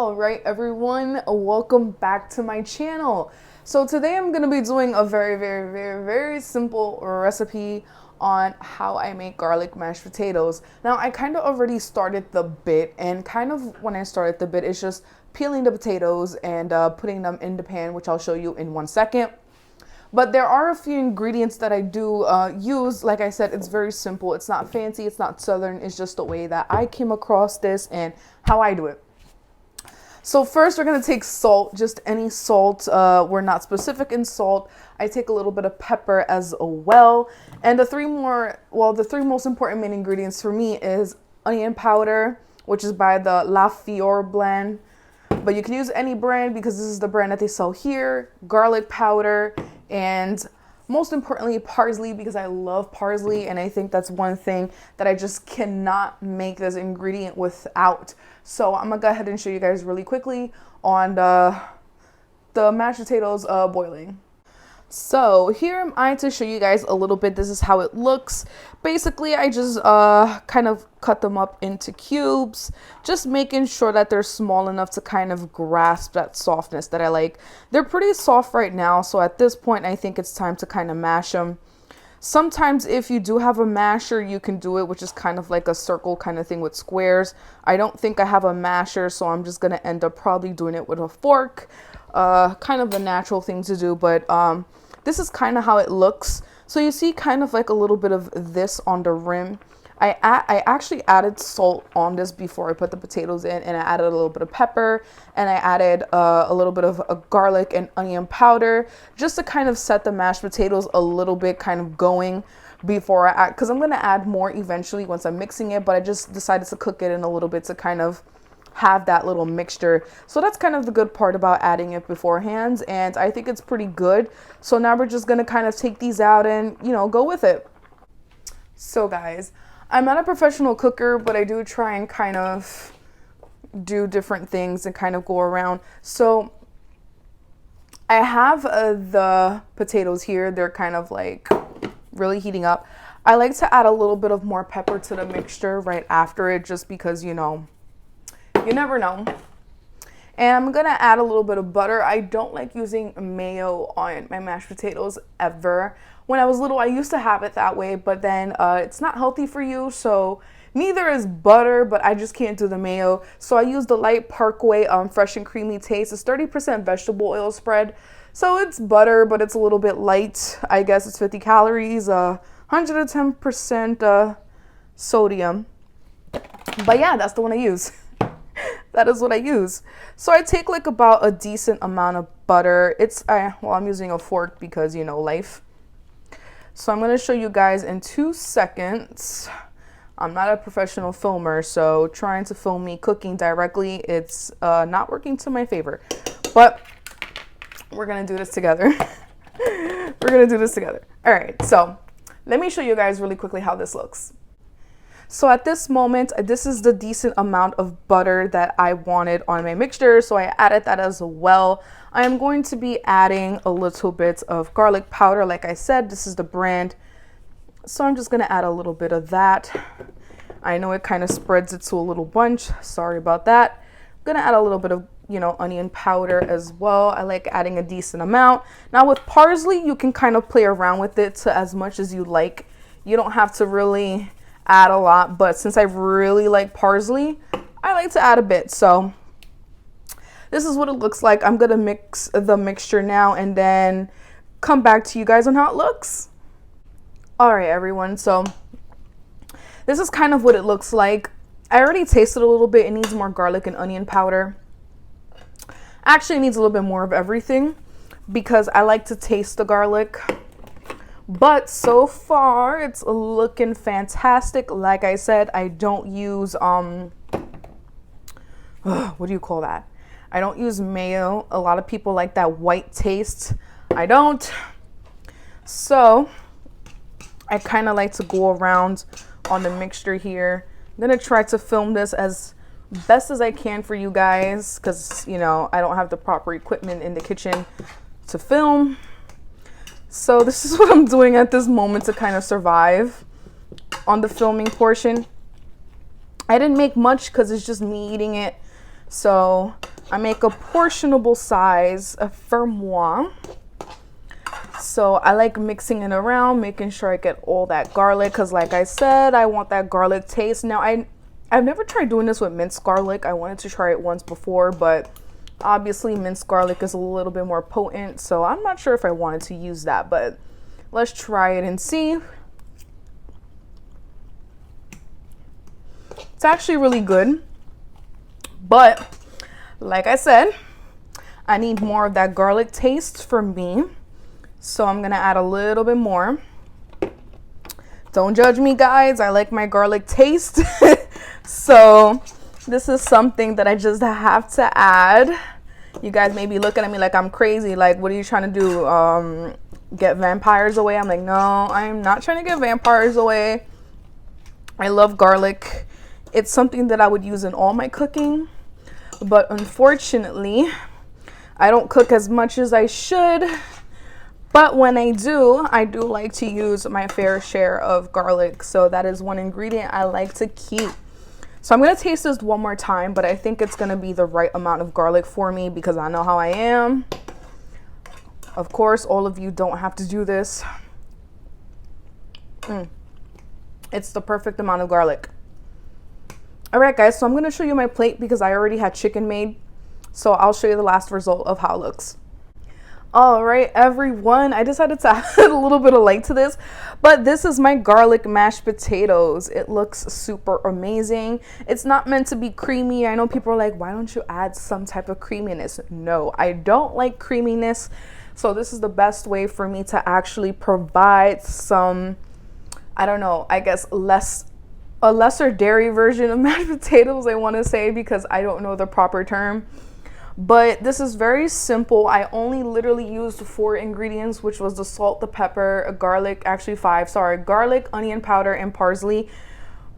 All right, everyone, welcome back to my channel. So today I'm going to be doing a very simple recipe on how I make garlic mashed potatoes. Now, I kind of already started the bit, and kind of when I started the bit, it's just peeling the potatoes and putting them in the pan, which I'll show you in 1 second. But there are a few ingredients that I do use. Like I said, it's very simple. It's not fancy. It's not southern. It's just the way that I came across this and how I do it. So first we're going to take salt, just any salt. We're not specific in salt. I take a little bit of pepper as well. And the three most important main ingredients for me is onion powder, which is by the Afilliated blend. But you can use any brand because this is the brand that they sell here. Garlic powder, and most importantly, parsley, because I love parsley, and I think that's one thing that I just cannot make this ingredient without. So I'm gonna go ahead and show you guys really quickly on the mashed potatoes boiling. So here am I to show you guys a little bit. This is how it looks. Basically, I just kind of cut them up into cubes, just making sure that they're small enough to kind of grasp that softness that I like. They're pretty soft right now, so at this point, I think it's time to kind of mash them. Sometimes if you do have a masher, you can do it, which is kind of like a circle kind of thing with squares. I don't think I have a masher, so I'm just going to end up probably doing it with a fork. Kind of a natural thing to do, but this is kind of how it looks. So you see kind of like a little bit of this on the rim. I actually added salt on this before I put the potatoes in, and I added a little bit of pepper, and I added a little bit of garlic and onion powder just to kind of set the mashed potatoes a little bit kind of going before I add, because I'm going to add more eventually once I'm mixing it, but I just decided to cook it in a little bit to kind of have that little mixture. So that's kind of the good part about adding it beforehand, and I think it's pretty good. So now we're just going to kind of take these out and, you know, go with it. So guys, I'm not a professional cooker, but I do try and kind of do different things and kind of go around. So I have the potatoes here. They're kind of like really heating up. I like to add a little bit of more pepper to the mixture right after it, just because, you know, you never know. And I'm gonna add a little bit of butter. I don't like using mayo on my mashed potatoes ever. When I was little, I used to have it that way, but then it's not healthy for you, so neither is butter, but I just can't do the mayo. So I use the Light Parkway Fresh and Creamy Taste. It's 30% vegetable oil spread. So it's butter, but it's a little bit light. I guess it's 50 calories, 110% sodium. But yeah, that's the one I use. That is what I use. So I take like about a decent amount of butter. Well, I'm using a fork because, you know, life. So I'm going to show you guys in 2 seconds. I'm not a professional filmer, so trying to film me cooking directly, it's not working to my favor. But we're going to do this together. We're going to do this together. All right, so let me show you guys really quickly how this looks. So at this moment, this is the decent amount of butter that I wanted on my mixture, so I added that as well. I am going to be adding a little bit of garlic powder. Like I said, this is the brand. So I'm just going to add a little bit of that. I know it kind of spreads it to a little bunch. Sorry about that. I'm going to add a little bit of, you know, onion powder as well. I like adding a decent amount. Now with parsley, you can kind of play around with it to as much as you like. You don't have to really add a lot, but since I really like parsley, I like to add a bit. So this is what it looks like. I'm gonna mix the mixture now and then come back to you guys on how it looks. All right, everyone, so this is kind of what it looks like. I already tasted a little bit. It needs more garlic and onion powder. Actually, it needs a little bit more of everything because I like to taste the garlic. But so far, it's looking fantastic. Like I said, I don't use, what do you call that? I don't use mayo. A lot of people like that white taste. I don't. So I kind of like to go around on the mixture here. I'm going to try to film this as best as I can for you guys because, you know, I don't have the proper equipment in the kitchen to film. So this is what I'm doing at this moment to kind of survive on the filming portion. I didn't make much because it's just me eating it. So I make a portionable size for moi. So I like mixing it around, making sure I get all that garlic, because like I said, I want that garlic taste. Now I've never tried doing this with minced garlic. I wanted to try it once before, but obviously minced garlic is a little bit more potent, so I'm not sure if I wanted to use that, but let's try it and see. It's actually really good, but like I said, I need more of that garlic taste for me. So I'm gonna add a little bit more. Don't judge me, guys. I like my garlic taste. So this is something that I just have to add. You guys may be looking at me like I'm crazy. Like, what are you trying to do? Get vampires away? I'm like, no, I'm not trying to get vampires away. I love garlic. It's something that I would use in all my cooking. But unfortunately, I don't cook as much as I should. But when I do like to use my fair share of garlic. So that is one ingredient I like to keep. So I'm going to taste this one more time, but I think it's going to be the right amount of garlic for me because I know how I am. Of course, all of you don't have to do this. It's the perfect amount of garlic. All right, guys, so I'm going to show you my plate because I already had chicken made. So I'll show you the last result of how it looks. All right, everyone, I decided to add a little bit of light to this, but this is my garlic mashed potatoes. It looks super amazing. It's not meant to be creamy. I know people are like, why don't you add some type of creaminess? No, I don't like creaminess. So this is the best way for me to actually provide some, I don't know, I guess a lesser dairy version of mashed potatoes, I want to say, because I don't know the proper term. But this is very simple. I only literally used 4 ingredients, which was the salt, the pepper, garlic, actually 5, sorry, garlic, onion powder, and parsley,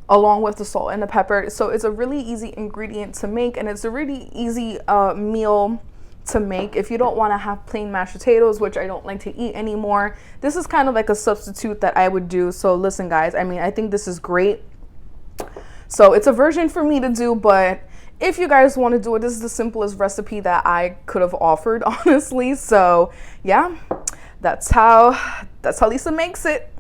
along with the salt and the pepper. So it's a really easy ingredient to make, and it's a really easy meal to make if you don't want to have plain mashed potatoes, which I don't like to eat anymore. This is kind of like a substitute that I would do. So listen, guys, I mean, I think this is great. So it's a version for me to do, but if you guys want to do it, this is the simplest recipe that I could have offered, honestly. So yeah, that's how Lisa makes it.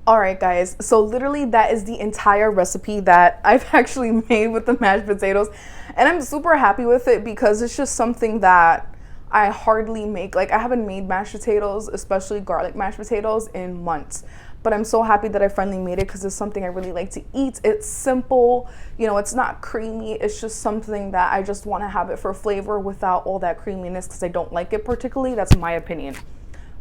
All right, guys, so literally that is the entire recipe that I've actually made with the mashed potatoes, and I'm super happy with it because it's just something that I hardly make. Like, I haven't made mashed potatoes, especially garlic mashed potatoes, in months. But I'm so happy that I finally made it because it's something I really like to eat. It's simple, you know, it's not creamy. It's just something that I just want to have it for flavor without all that creaminess because I don't like it particularly. That's my opinion.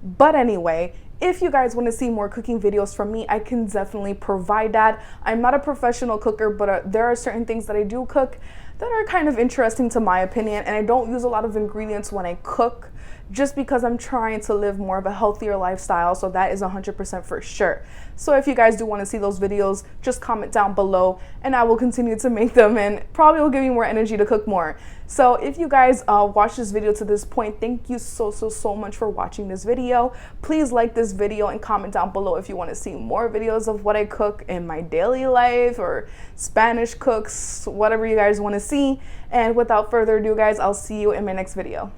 But anyway, if you guys want to see more cooking videos from me, I can definitely provide that. I'm not a professional cooker, but there are certain things that I do cook that are kind of interesting to my opinion. And I don't use a lot of ingredients when I cook, just because I'm trying to live more of a healthier lifestyle. So that is 100% for sure. So if you guys do want to see those videos, just comment down below and I will continue to make them, and probably will give you more energy to cook more. So if you guys watched this video to this point, thank you so much for watching this video. Please like this video and comment down below if you want to see more videos of what I cook in my daily life, or Spanish cooks, whatever you guys want to see. And without further ado, guys, I'll see you in my next video.